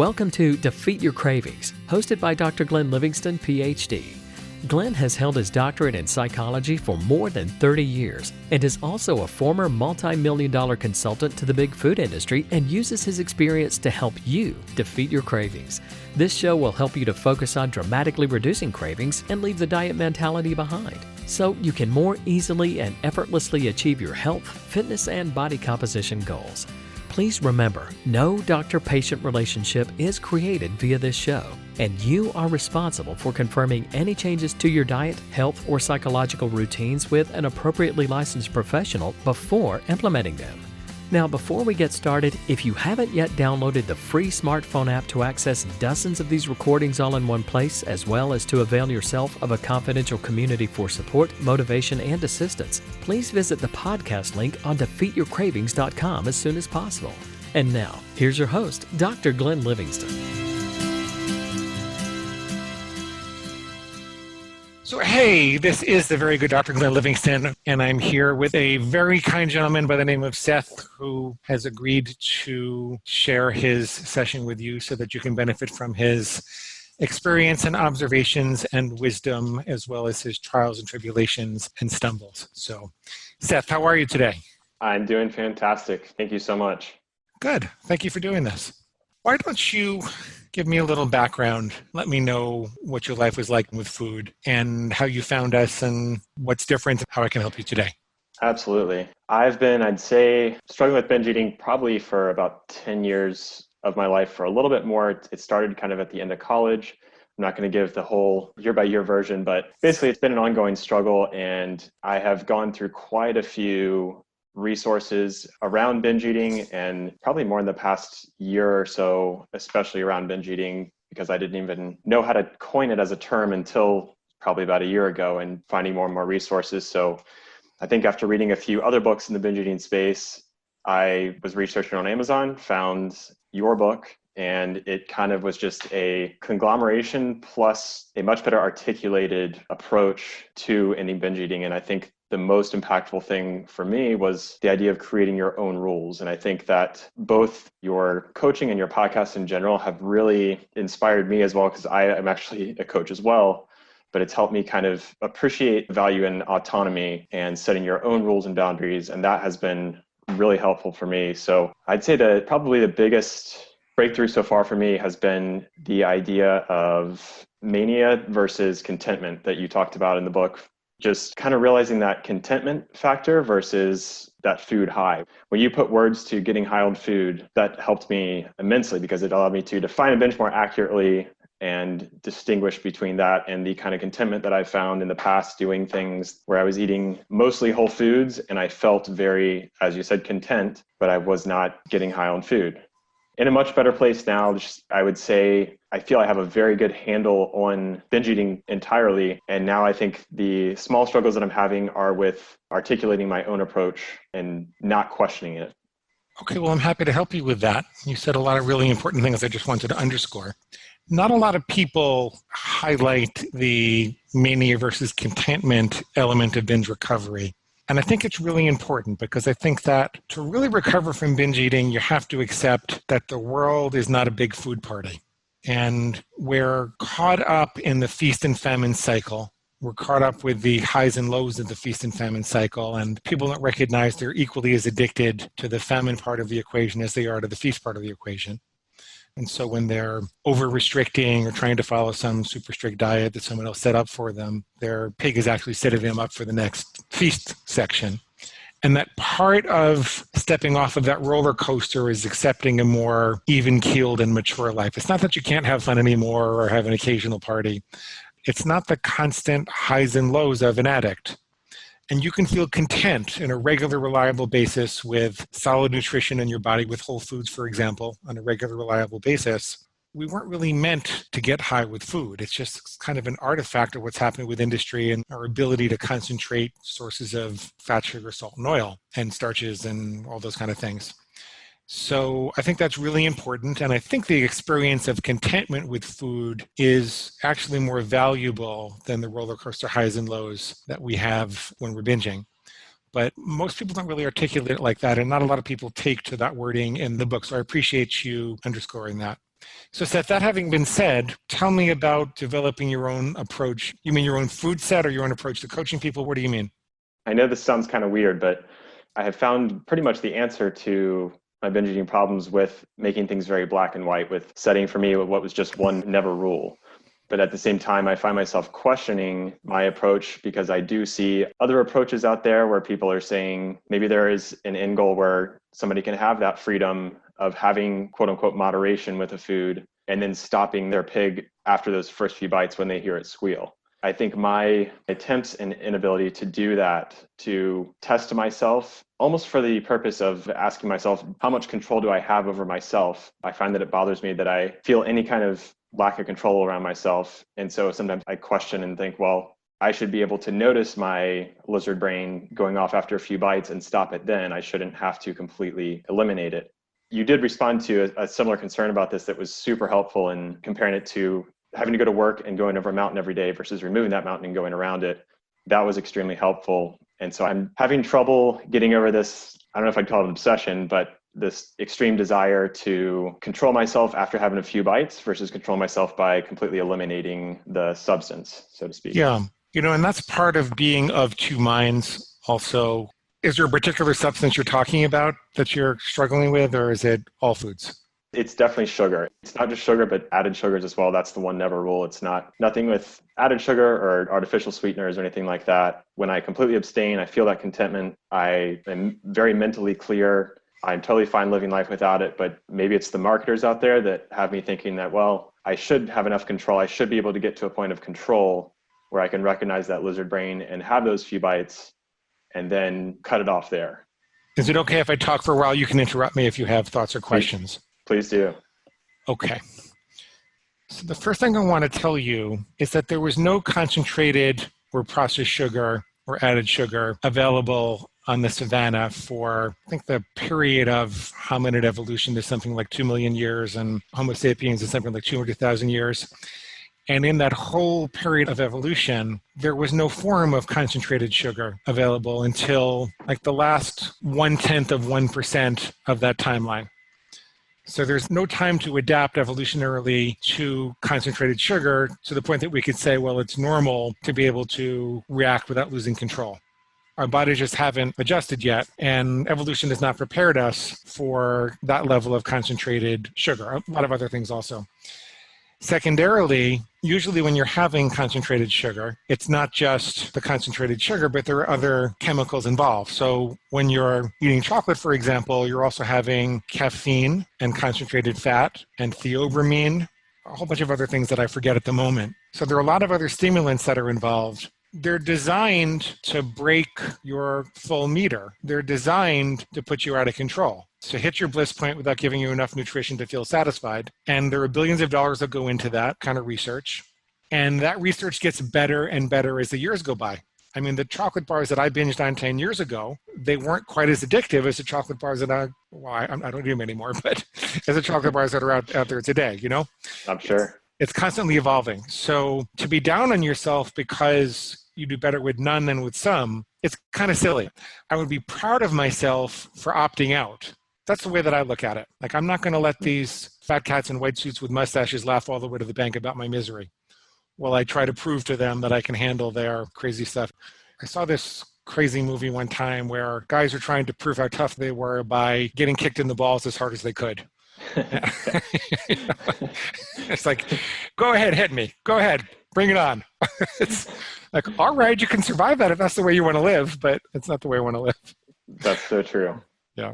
Welcome to Defeat Your Cravings, hosted by Dr. Glenn Livingston, PhD. Glenn has held his doctorate in psychology for more than 30 years and is also a former multi-million-dollar consultant to the big food industry and uses his experience to help you defeat your cravings. This show will help you to focus on dramatically reducing cravings and leave the diet mentality behind, so you can more easily and effortlessly achieve your health, fitness, and body composition goals. Please remember, no doctor-patient relationship is created via this show, and you are responsible for confirming any changes to your diet, health, or psychological routines with an appropriately licensed professional before implementing them. Now, before we get started, if you haven't yet downloaded the free smartphone app to access dozens of these recordings all in one place, as well as to avail yourself of a confidential community for support, motivation, and assistance, please visit the podcast link on defeatyourcravings.com as soon as possible. And now, here's your host, Dr. Glenn Livingston. So, hey, this is the very good Dr. Glenn Livingston, and I'm here with a very kind gentleman by the name of Seth, who has agreed to share his session with you so that you can benefit from his experience and observations and wisdom, as well as his trials and tribulations and stumbles. So, Seth, how are you today? I'm doing fantastic. Thank you so much. Good. Thank you for doing this. Why don't you give me a little background? Let me know what your life was like with food and how you found us and what's different and how I can help you today. Absolutely. I've been, I'd say, struggling with binge eating probably for about 10 years of my life, for a little bit more. It started kind of at the end of college. I'm not going to give the whole year-by-year version, but basically it's been an ongoing struggle, and I have gone through quite a few resources around binge eating, and probably more in the past year or so, especially around binge eating, because I didn't even know how to coin it as a term until probably about a year ago, and finding more and more resources. So I think after reading a few other books in the binge eating space, I was researching on Amazon, found your book, and it kind of was just a conglomeration plus a much better articulated approach to ending binge eating. And I think the most impactful thing for me was the idea of creating your own rules. And I think that both your coaching and your podcast in general have really inspired me as well, because I am actually a coach as well. But it's helped me kind of appreciate value in autonomy and setting your own rules and boundaries. And that has been really helpful for me. So I'd say that probably the biggest breakthrough so far for me has been the idea of mania versus contentment that you talked about in the book. Just kind of realizing that contentment factor versus that food high. When you put words to getting high on food, that helped me immensely, because it allowed me to define a binge more accurately and distinguish between that and the kind of contentment that I found in the past doing things where I was eating mostly whole foods and I felt very, as you said, content, but I was not getting high on food. In a much better place now, I would say I feel I have a very good handle on binge eating entirely. And now I think the small struggles that I'm having are with articulating my own approach and not questioning it. Okay, well, I'm happy to help you with that. You said a lot of really important things I just wanted to underscore. Not a lot of people highlight the mania versus contentment element of binge recovery. And I think it's really important, because I think that to really recover from binge eating, you have to accept that the world is not a big food party. And we're caught up in the feast and famine cycle. We're caught up with the highs and lows of the feast and famine cycle. And people don't recognize they're equally as addicted to the famine part of the equation as they are to the feast part of the equation. And so when they're over-restricting or trying to follow some super strict diet that someone else set up for them, their pig is actually setting them up for the next feast section. And that part of stepping off of that roller coaster is accepting a more even-keeled and mature life. It's not that you can't have fun anymore or have an occasional party. It's not the constant highs and lows of an addict. And you can feel content in a regular, reliable basis with solid nutrition in your body, with whole foods, for example, on a regular, reliable basis. We weren't really meant to get high with food. It's just kind of an artifact of what's happening with industry and our ability to concentrate sources of fat, sugar, salt, and oil, and starches, and all those kind of things. So I think that's really important. And I think the experience of contentment with food is actually more valuable than the roller coaster highs and lows that we have when we're binging. But most people don't really articulate it like that. And not a lot of people take to that wording in the book. So I appreciate you underscoring that. So Seth, that having been said, tell me about developing your own approach. You mean your own food set or your own approach to coaching people? What do you mean? I know this sounds kind of weird, but I have found pretty much the answer to my binge eating problems with making things very black and white, with setting for me what was just one never rule. But at the same time, I find myself questioning my approach because I do see other approaches out there where people are saying maybe there is an end goal where somebody can have that freedom of having quote unquote moderation with a food and then stopping their pig after those first few bites when they hear it squeal. I think my attempts and inability to do that, to test myself, almost for the purpose of asking myself, how much control do I have over myself? I find that it bothers me that I feel any kind of lack of control around myself. And so sometimes I question and think, well, I should be able to notice my lizard brain going off after a few bites and stop it then. I shouldn't have to completely eliminate it. You did respond to a similar concern about this that was super helpful in comparing it to having to go to work and going over a mountain every day versus removing that mountain and going around it. That was extremely helpful. And so I'm having trouble getting over this, I don't know if I'd call it an obsession, but this extreme desire to control myself after having a few bites versus control myself by completely eliminating the substance, so to speak. Yeah, and that's part of being of two minds also. Is there a particular substance you're talking about that you're struggling with, or is it all foods? It's definitely sugar. It's not just sugar, but added sugars as well. That's the one never rule. It's nothing with added sugar or artificial sweeteners or anything like that. When I completely abstain, I feel that contentment. I am very mentally clear. I'm totally fine living life without it, but maybe it's the marketers out there that have me thinking that, well, I should have enough control. I should be able to get to a point of control where I can recognize that lizard brain and have those few bites and then cut it off there. Is it okay if I talk for a while? You can interrupt me if you have thoughts or questions. Please do. Okay. So the first thing I want to tell you is that there was no concentrated or processed sugar or added sugar available on the savanna for, I think, the period of hominid evolution is something like 2 million years and Homo sapiens is something like 200,000 years. And in that whole period of evolution, there was no form of concentrated sugar available until like the last 0.1% of that timeline. So there's no time to adapt evolutionarily to concentrated sugar to the point that we could say, well, it's normal to be able to react without losing control. Our bodies just haven't adjusted yet, and evolution has not prepared us for that level of concentrated sugar, a lot of other things also. Secondarily, usually when you're having concentrated sugar, it's not just the concentrated sugar, but there are other chemicals involved. So when you're eating chocolate, for example, you're also having caffeine and concentrated fat and theobromine, a whole bunch of other things that I forget at the moment. So there are a lot of other stimulants that are involved. They're designed to break your full meter. They're designed to put you out of control, to hit your bliss point without giving you enough nutrition to feel satisfied. And there are billions of dollars that go into that kind of research. And that research gets better and better as the years go by. I mean, the chocolate bars that I binged on 10 years ago, they weren't quite as addictive as the chocolate bars that I don't do them anymore, but as the chocolate bars that are out there today, I'm sure. It's constantly evolving. So to be down on yourself because you do better with none than with some, it's kind of silly. I would be proud of myself for opting out. That's the way that I look at it. Like, I'm not going to let these fat cats in white suits with mustaches laugh all the way to the bank about my misery while I try to prove to them that I can handle their crazy stuff. I saw this crazy movie one time where guys were trying to prove how tough they were by getting kicked in the balls as hard as they could. It's like, go ahead, hit me. Go ahead, bring it on. It's like, all right, you can survive that if that's the way you want to live, but it's not the way I want to live. That's so true. Yeah.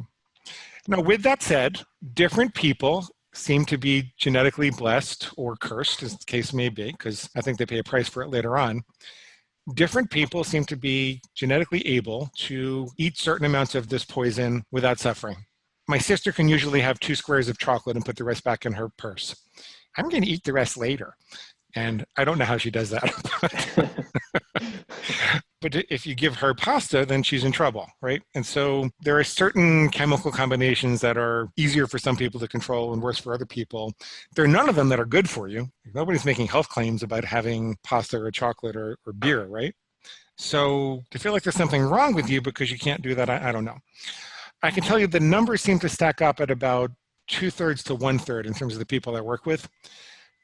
Now, with that said, different people seem to be genetically blessed or cursed, as the case may be, because I think they pay a price for it later on. Different people seem to be genetically able to eat certain amounts of this poison without suffering. My sister can usually have 2 squares of chocolate and put the rest back in her purse. I'm going to eat the rest later. And I don't know how she does that. But if you give her pasta, then she's in trouble, right? And so there are certain chemical combinations that are easier for some people to control and worse for other people. There are none of them that are good for you. Nobody's making health claims about having pasta or chocolate or beer, right? So to feel like there's something wrong with you because you can't do that, I don't know. I can tell you the numbers seem to stack up at about 2/3 to 1/3 in terms of the people I work with.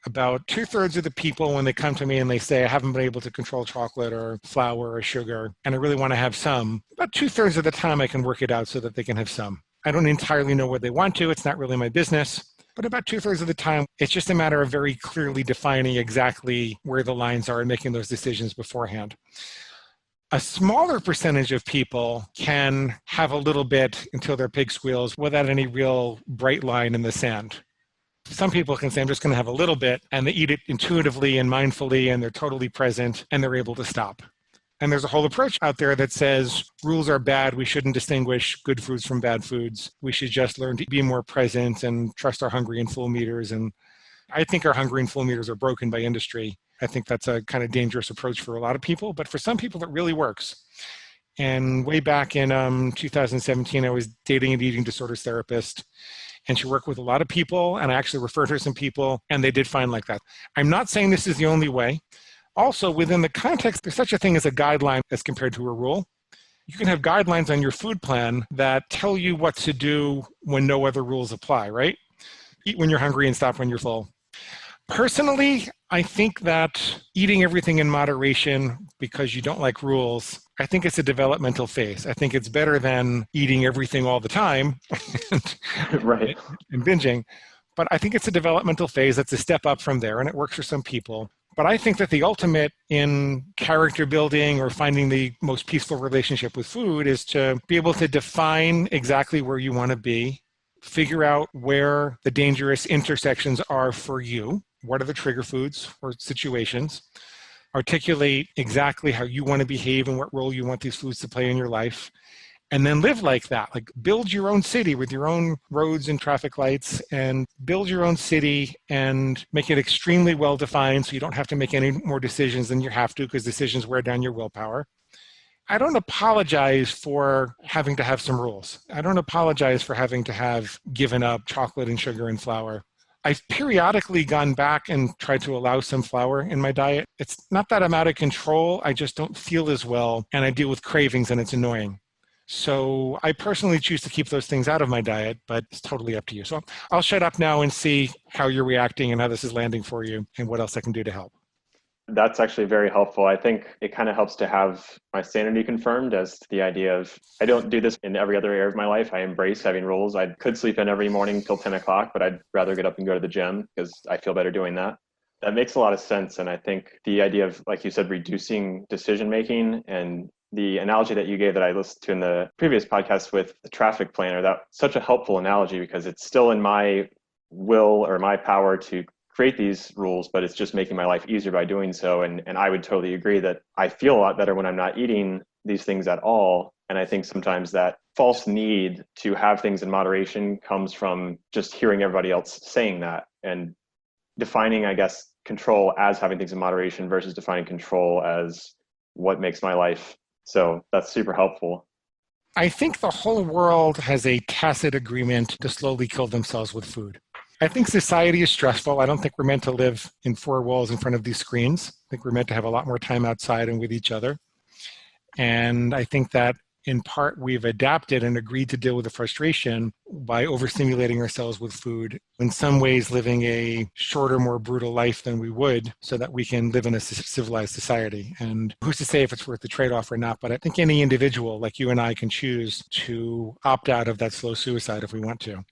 About 2/3 of the people, when they come to me and they say, I haven't been able to control chocolate or flour or sugar, and I really want to have some, about 2/3 of the time I can work it out so that they can have some. I don't entirely know what they want to. It's not really my business. But about 2/3 of the time, it's just a matter of very clearly defining exactly where the lines are and making those decisions beforehand. A smaller percentage of people can have a little bit until their pig squeals without any real bright line in the sand. Some people can say, I'm just going to have a little bit, and they eat it intuitively and mindfully, and they're totally present, and they're able to stop. And there's a whole approach out there that says rules are bad. We shouldn't distinguish good foods from bad foods. We should just learn to be more present and trust our hungry and full meters. And I think our hungry and full meters are broken by industry. I think that's a kind of dangerous approach for a lot of people, but for some people, it really works. And way back in 2017, I was dating an eating disorders therapist, and she worked with a lot of people, and I actually referred her some people, and they did fine like that. I'm not saying this is the only way. Also, within the context, there's such a thing as a guideline as compared to a rule. You can have guidelines on your food plan that tell you what to do when no other rules apply, right? Eat when you're hungry and stop when you're full. Personally, I think that eating everything in moderation because you don't like rules, I think it's a developmental phase. I think it's better than eating everything all the time Right. and binging. But I think it's a developmental phase that's a step up from there, and it works for some people. But I think that the ultimate in character building or finding the most peaceful relationship with food is to be able to define exactly where you want to be, figure out where the dangerous intersections are for you. What are the trigger foods or situations? Articulate exactly how you want to behave and what role you want these foods to play in your life. And then live like that. Like build your own city with your own roads and traffic lights, and build your own city and make it extremely well defined so you don't have to make any more decisions than you have to, because decisions wear down your willpower. I don't apologize for having to have some rules. I don't apologize for having to have given up chocolate and sugar and flour. I've periodically gone back and tried to allow some flour in my diet. It's not that I'm out of control. I just don't feel as well, and I deal with cravings, and it's annoying. So I personally choose to keep those things out of my diet, but it's totally up to you. So I'll shut up now and see how you're reacting and how this is landing for you and what else I can do to help. That's actually very helpful. I think it kind of helps to have my sanity confirmed as to the idea of, I don't do this in every other area of my life. I embrace having rules. I could sleep in every morning till 10 o'clock, but I'd rather get up and go to the gym because I feel better doing that. That makes a lot of sense. And I think the idea of, like you said, reducing decision-making, and the analogy that you gave that I listened to in the previous podcast with the traffic planner, that's such a helpful analogy because it's still in my will or my power to create these rules, but it's just making my life easier by doing so. And I would totally agree that I feel a lot better when I'm not eating these things at all. And I think sometimes that false need to have things in moderation comes from just hearing everybody else saying that, and defining, I guess, control as having things in moderation versus defining control as what makes my life. So that's super helpful. I think the whole world has a tacit agreement to slowly kill themselves with food. I think society is stressful. I don't think we're meant to live in four walls in front of these screens. I think we're meant to have a lot more time outside and with each other. And I think that in part we've adapted and agreed to deal with the frustration by overstimulating ourselves with food, in some ways living a shorter, more brutal life than we would so that we can live in a civilized society. And who's to say if it's worth the trade-off or not, but I think any individual like you and I can choose to opt out of that slow suicide if we want to.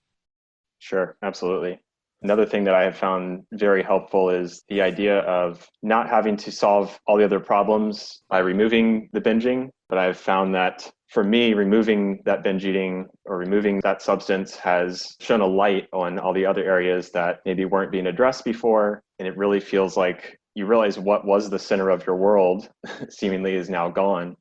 Sure, absolutely. Another thing that I have found very helpful is the idea of not having to solve all the other problems by removing the binging. But I've found that for me, removing that binge eating or removing that substance has shown a light on all the other areas that maybe weren't being addressed before. And it really feels like you realize what was the center of your world seemingly is now gone.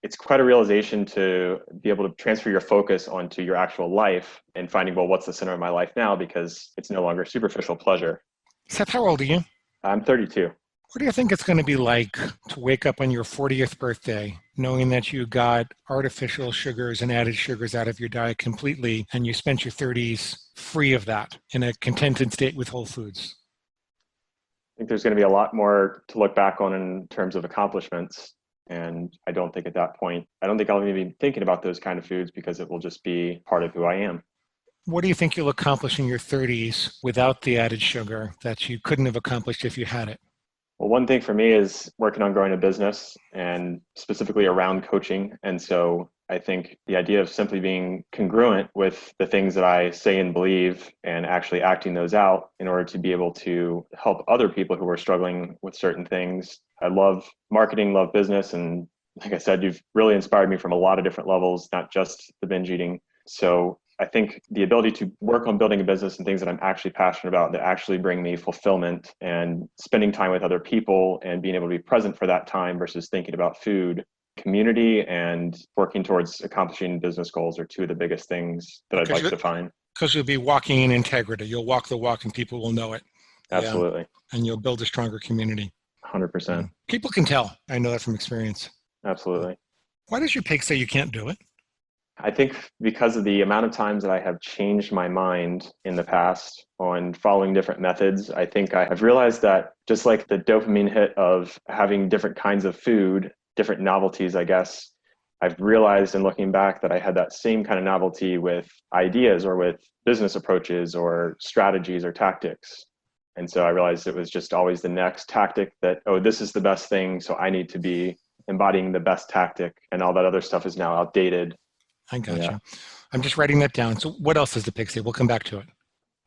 It's quite a realization to be able to transfer your focus onto your actual life and finding, well, what's the center of my life now? Because it's no longer superficial pleasure. Seth, how old are you? I'm 32. What do you think it's going to be like to wake up on your 40th birthday knowing that you got artificial sugars and added sugars out of your diet completely, and you spent your 30s free of that in a contented state with whole foods? I think there's going to be a lot more to look back on in terms of accomplishments. And I don't think at that point, I don't think I'll even be thinking about those kind of foods because it will just be part of who I am. What do you think you'll accomplish in your 30s without the added sugar that you couldn't have accomplished if you had it? Well, one thing for me is working on growing a business and specifically around coaching. And so I think the idea of simply being congruent with the things that I say and believe and actually acting those out in order to be able to help other people who are struggling with certain things. I love marketing, love business. And like I said, you've really inspired me from a lot of different levels, not just the binge eating. So I think the ability to work on building a business and things that I'm actually passionate about that actually bring me fulfillment and spending time with other people and being able to be present for that time versus thinking about food, community, and working towards accomplishing business goals are two of the biggest things that I'd like to find. Because you'll be walking in integrity. You'll walk the walk and people will know it. Absolutely. Yeah. And you'll build a stronger community. 100%. People can tell. I know that from experience. Absolutely. Why does your pig say you can't do it? I think because of the amount of times that I have changed my mind in the past on following different methods, I think I have realized that just like the dopamine hit of having different kinds of food, different novelties, I guess, I've realized in looking back that I had that same kind of novelty with ideas or with business approaches or strategies or tactics. And so I realized it was just always the next tactic that, oh, this is the best thing, so I need to be embodying the best tactic, and all that other stuff is now outdated. I gotcha. Yeah. I'm just writing that down. So what else does the pig say? We'll come back to it.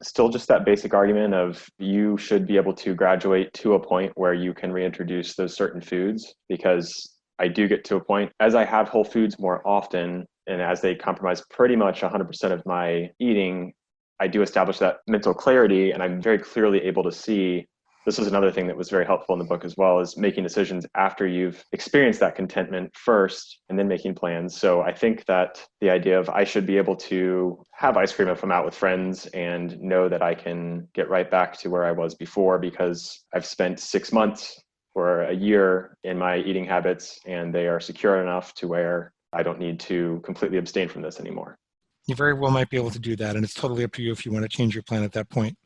Still just that basic argument of you should be able to graduate to a point where you can reintroduce those certain foods, because I do get to a point as I have whole foods more often and as they compromise pretty much 100% of my eating, I do establish that mental clarity, and I'm very clearly able to see. This is another thing that was very helpful in the book as well, is making decisions after you've experienced that contentment first and then making plans. So I think that the idea of I should be able to have ice cream if I'm out with friends and know that I can get right back to where I was before because I've spent 6 months or a year in my eating habits and they are secure enough to where I don't need to completely abstain from this anymore. You very well might be able to do that, and it's totally up to you if you want to change your plan at that point.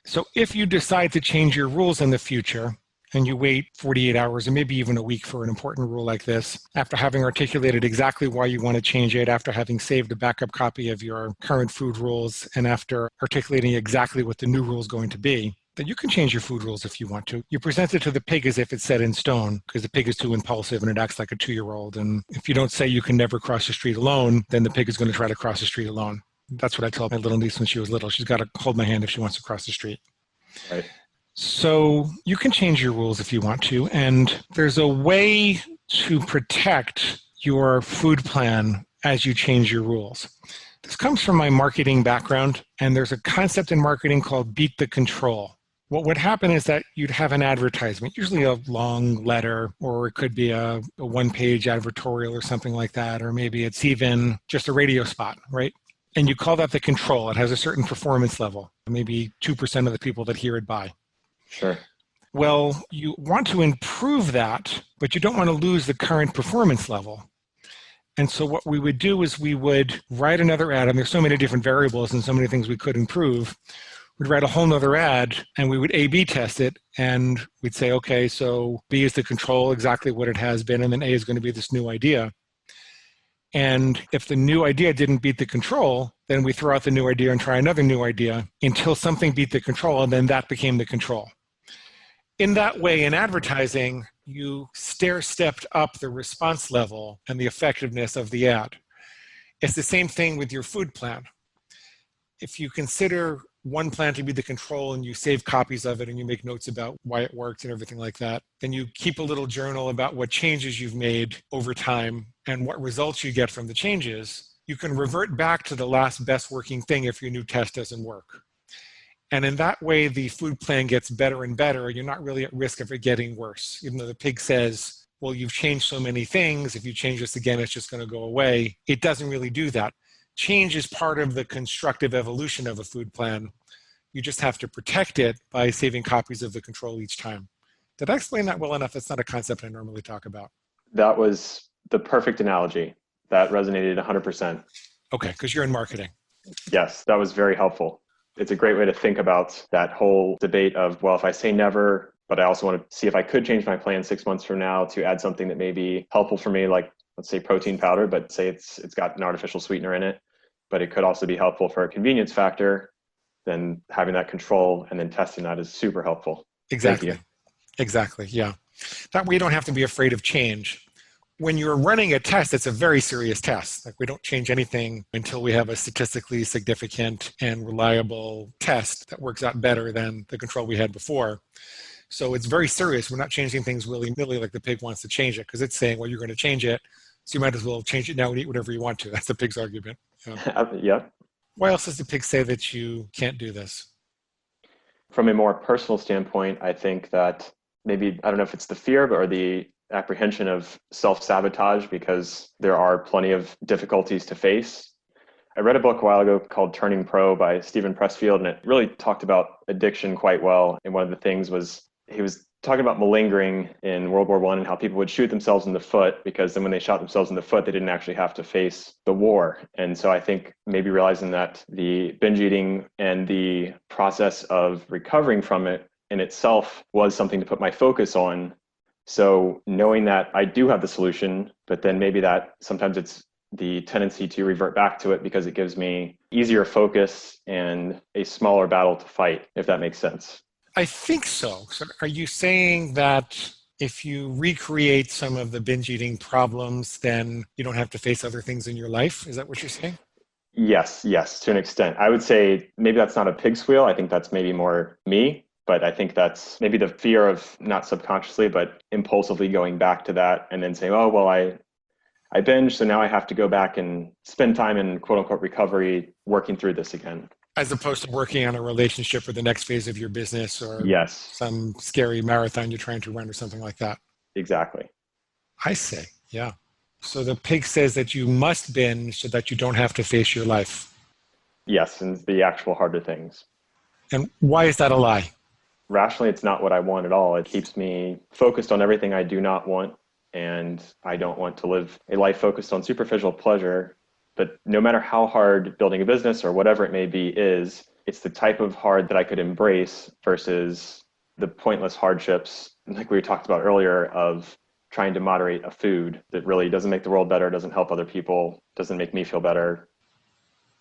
So if you decide to change your rules in the future and you wait 48 hours or maybe even a week for an important rule like this, after having articulated exactly why you want to change it, after having saved a backup copy of your current food rules, and after articulating exactly what the new rule is going to be, then you can change your food rules if you want to. You present it to the pig as if it's set in stone, because the pig is too impulsive and it acts like a 2-year-old. And if you don't say you can never cross the street alone, then the pig is going to try to cross the street alone. That's what I told my little niece when she was little. She's got to hold my hand if she wants to cross the street. Right. So you can change your rules if you want to. And there's a way to protect your food plan as you change your rules. This comes from my marketing background. And there's a concept in marketing called beat the control. What would happen is that you'd have an advertisement, usually a long letter, or it could be a one-page advertorial or something like that, or maybe it's even just a radio spot, right? And you call that the control. It has a certain performance level. Maybe 2% of the people that hear it buy. Sure. Well, you want to improve that, but you don't want to lose the current performance level. And so what we would do is we would write another ad, and there's so many different variables and so many things we could improve. We'd write a whole nother ad, and we would A/B test it, and we'd say, okay, so B is the control, exactly what it has been, and then A is going to be this new idea. And if the new idea didn't beat the control, then we throw out the new idea and try another new idea until something beat the control, and then that became the control. In that way, in advertising, you stair-stepped up the response level and the effectiveness of the ad. It's the same thing with your food plan. If you consider one plan to be the control and you save copies of it and you make notes about why it worked and everything like that, then you keep a little journal about what changes you've made over time and what results you get from the changes, you can revert back to the last best working thing if your new test doesn't work. And in that way, the food plan gets better and better. You're not really at risk of it getting worse. Even though the pig says, well, you've changed so many things. If you change this again, it's just going to go away. It doesn't really do that. Change is part of the constructive evolution of a food plan. You just have to protect it by saving copies of the control each time. Did I explain that well enough? That's not a concept I normally talk about. That was the perfect analogy. That resonated 100%. Okay, because you're in marketing. Yes, that was very helpful. It's a great way to think about that whole debate of, well, if I say never, but I also want to see if I could change my plan 6 months from now to add something that may be helpful for me, like let's say protein powder, but say it's got an artificial sweetener in it. but it could also be helpful for a convenience factor. Then having that control and then testing that is super helpful. Exactly. Thank you. Exactly. Yeah. That way you don't have to be afraid of change. When you're running a test, it's a very serious test. Like, we don't change anything until we have a statistically significant and reliable test that works out better than the control we had before. So it's very serious. We're not changing things willy-nilly like the pig wants to change it, because it's saying, well, you're going to change it, so you might as well change it now and eat whatever you want to. That's the pig's argument. Yep. Why else does the pig say that you can't do this? From a more personal standpoint, I think that maybe, I don't know if it's the fear or the apprehension of self-sabotage, because there are plenty of difficulties to face. I read a book a while ago called Turning Pro by Stephen Pressfield, and it really talked about addiction quite well. And one of the things was, he was talking about malingering in World War I and how people would shoot themselves in the foot, because then when they shot themselves in the foot, they didn't actually have to face the war. And so I think maybe realizing that the binge eating and the process of recovering from it in itself was something to put my focus on. So knowing that I do have the solution, but then maybe that sometimes it's the tendency to revert back to it because it gives me easier focus and a smaller battle to fight, if that makes sense. I think so. So are you saying that if you recreate some of the binge eating problems, then you don't have to face other things in your life? Is that what you're saying? Yes, to an extent. I would say maybe that's not a pig squeal. I think that's maybe more me, but I think that's maybe the fear of, not subconsciously, but impulsively going back to that and then saying, oh, well, I binge, so now I have to go back and spend time in quote unquote recovery working through this again. As opposed to working on a relationship or the next phase of your business, or Yes, some scary marathon you're trying to run or something like that. exactly. I see. Yeah. So the pig says that you must binge so that you don't have to face your life. Yes, and the actual harder things. And why is that a lie? Rationally, it's not what I want at all. It keeps me focused on everything I do not want. And I don't want to live a life focused on superficial pleasure. But no matter how hard building a business or whatever it may be is, it's the type of hard that I could embrace versus the pointless hardships, like we talked about earlier, of trying to moderate a food that really doesn't make the world better, doesn't help other people, doesn't make me feel better.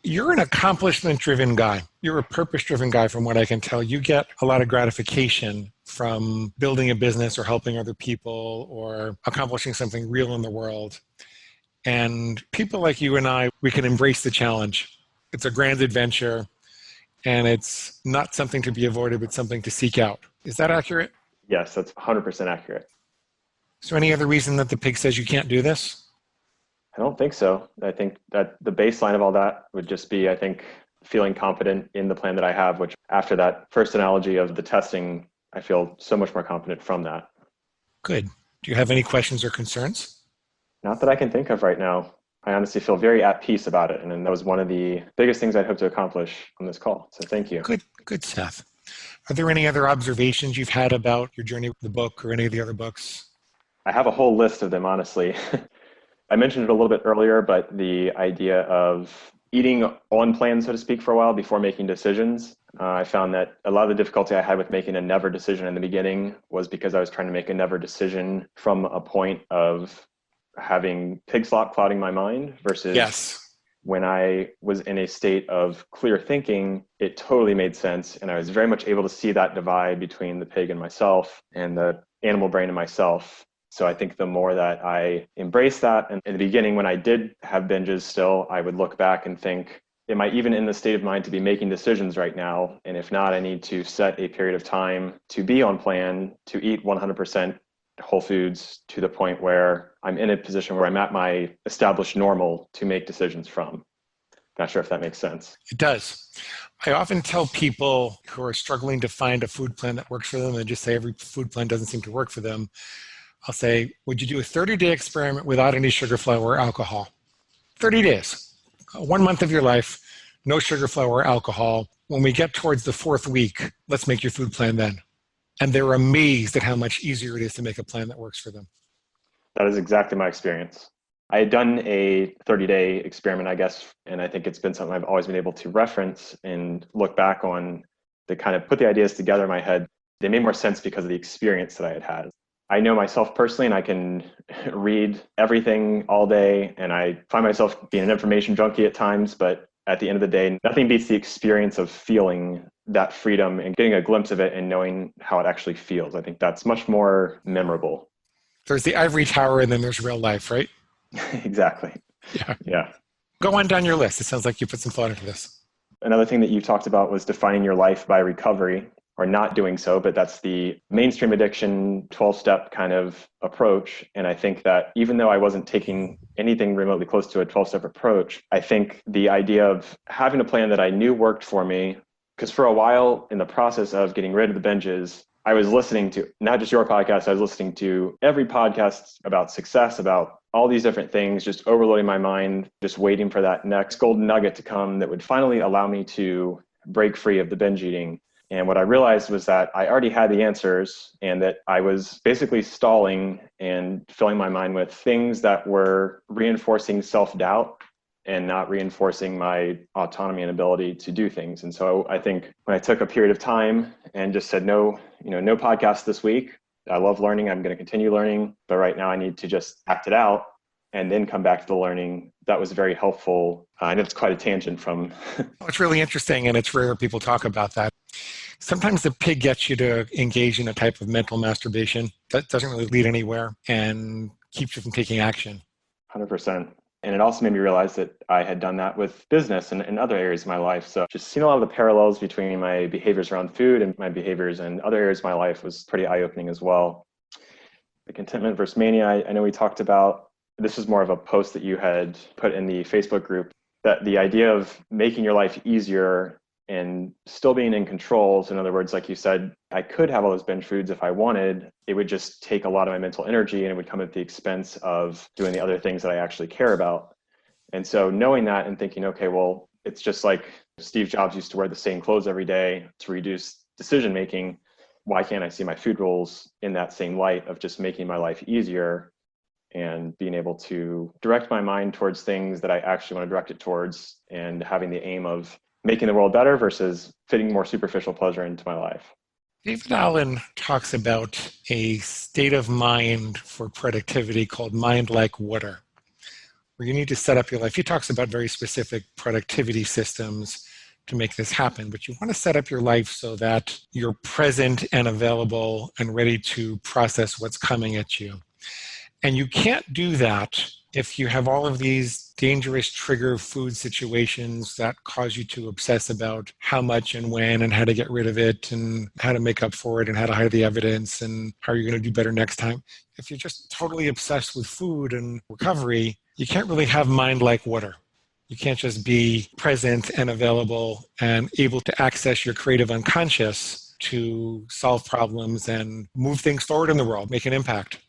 You're an accomplishment-driven guy. You're a purpose-driven guy, from what I can tell. You get a lot of gratification from building a business or helping other people or accomplishing something real in the world. And people like you and I, we can embrace the challenge. It's a grand adventure, and it's not something to be avoided, but something to seek out. Is that accurate? Yes, that's 100% accurate. Is there any other reason that the pig says you can't do this? I don't think so. I think that the baseline of all that would just be, I think, feeling confident in the plan that I have, which after that first analogy of the testing, I feel so much more confident from that. Good. Do you have any questions or concerns? Not that I can think of right now. I honestly feel very at peace about it. And that was one of the biggest things I'd hope to accomplish on this call. So thank you. Good, Seth. Are there any other observations you've had about your journey with the book or any of the other books? I have a whole list of them, honestly. I mentioned it a little bit earlier, but the idea of eating on plan, so to speak, for a while before making decisions. I found that a lot of the difficulty I had with making a never decision in the beginning was because I was trying to make a never decision from a point of having pig slop clouding my mind versus when I was in a state of clear thinking, it totally made sense. And I was very much able to see that divide between the pig and myself and the animal brain and myself. So I think the more that I embrace that, and in the beginning, when I did have binges still, I would look back and think, am I even in the state of mind to be making decisions right now? And if not, I need to set a period of time to be on plan, to eat 100% whole foods to the point where I'm in a position where I'm at my established normal to make decisions from. Not sure if that makes sense. It does. I often tell people who are struggling to find a food plan that works for them and just say every food plan doesn't seem to work for them. I'll say, would you do a 30-day experiment without any sugar, flour, or alcohol? 30 days, 1 month of your life, no sugar, flour, or alcohol. When we get towards the 4th week, let's make your food plan then. And they're amazed at how much easier it is to make a plan that works for them. That is exactly my experience. I had done a 30-day experiment, I guess, and I think it's been something I've always been able to reference and look back on to kind of put the ideas together in my head. They made more sense because of the experience that I had had. I know myself personally, and I can read everything all day, and I find myself being an information junkie at times, but at the end of the day, nothing beats the experience of feeling that freedom and getting a glimpse of it and knowing how it actually feels. I think that's much more memorable. There's the ivory tower and then there's real life, right? Exactly. Yeah. Yeah. Go on down your list. It sounds like you put some thought into this. Another thing that you talked about was defining your life by recovery, or not doing so, but that's the mainstream addiction 12-step kind of approach. And I think that even though I wasn't taking anything remotely close to a 12-step approach, I think the idea of having a plan that I knew worked for me, because for a while in the process of getting rid of the binges, I was listening to not just your podcast, I was listening to every podcast about success, about all these different things, just overloading my mind, just waiting for that next golden nugget to come that would finally allow me to break free of the binge eating. And what I realized was that I already had the answers and that I was basically stalling and filling my mind with things that were reinforcing self-doubt and not reinforcing my autonomy and ability to do things. And so I think when I took a period of time and just said, no podcast this week, I love learning, I'm going to continue learning, but right now I need to just act it out and then come back to the learning. That was very helpful. I know it's quite a tangent from... It's really interesting, and it's rare people talk about that. Sometimes the pig gets you to engage in a type of mental masturbation that doesn't really lead anywhere and keeps you from taking action. 100%. And it also made me realize that I had done that with business and other areas of my life. So just seeing a lot of the parallels between my behaviors around food and my behaviors in other areas of my life was pretty eye-opening as well. The contentment versus mania, I know we talked about, this was more of a post that you had put in the Facebook group, that the idea of making your life easier and still being in control. So in other words, like you said, I could have all those binge foods if I wanted. It would just take a lot of my mental energy and it would come at the expense of doing the other things that I actually care about. And so knowing that and thinking, okay, well, it's just like Steve Jobs used to wear the same clothes every day to reduce decision-making. Why can't I see my food rules in that same light of just making my life easier and being able to direct my mind towards things that I actually want to direct it towards and having the aim of making the world better versus fitting more superficial pleasure into my life. David Allen talks about a state of mind for productivity called mind like water, where you need to set up your life. He talks about very specific productivity systems to make this happen, but you want to set up your life so that you're present and available and ready to process what's coming at you. And you can't do that if you have all of these dangerous trigger food situations that cause you to obsess about how much and when and how to get rid of it and how to make up for it and how to hide the evidence and how you're going to do better next time. If you're just totally obsessed with food and recovery, you can't really have mind like water. You can't just be present and available and able to access your creative unconscious to solve problems and move things forward in the world, make an impact.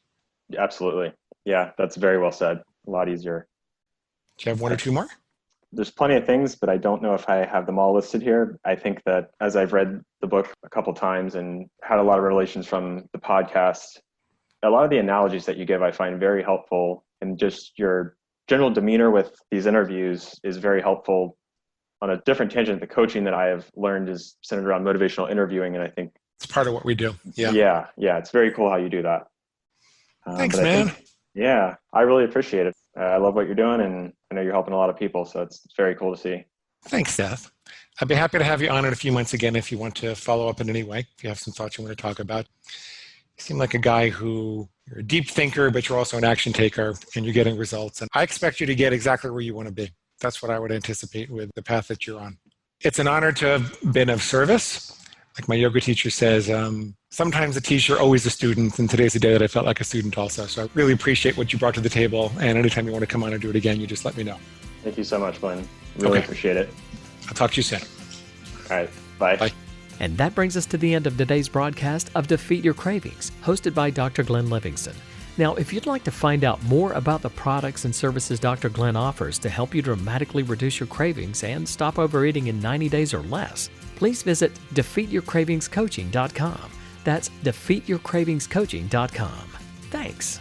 Absolutely. Yeah, that's very well said. A lot easier. Do you have one or two more? There's plenty of things, but I don't know if I have them all listed here. I think that as I've read the book a couple times and had a lot of revelations from the podcast, a lot of the analogies that you give I find very helpful, and just your general demeanor with these interviews is very helpful. On a different tangent, the coaching that I have learned is centered around motivational interviewing, and I think it's part of what we do. Yeah, it's very cool how you do that. Thanks, man. I really appreciate it. I love what you're doing, and I know you're helping a lot of people, so it's very cool to see. Thanks, Seth. I'd be happy to have you on in a few months again if you want to follow up in any way, if you have some thoughts you want to talk about. You seem like a guy who, you're a deep thinker, but you're also an action taker, and you're getting results. And I expect you to get exactly where you want to be. That's what I would anticipate with the path that you're on. It's an honor to have been of service. Like my yoga teacher says, sometimes a teacher, always a student, and today's the day that I felt like a student also. So I really appreciate what you brought to the table, and anytime you want to come on and do it again, you just let me know. Thank you so much, Glenn. Really appreciate it. I'll talk to you soon. All right, bye. Bye. And that brings us to the end of today's broadcast of Defeat Your Cravings, hosted by Dr. Glenn Livingston. Now, if you'd like to find out more about the products and services Dr. Glenn offers to help you dramatically reduce your cravings and stop overeating in 90 days or less, please visit defeatyourcravingscoaching.com. That's defeatyourcravingscoaching.com. Thanks.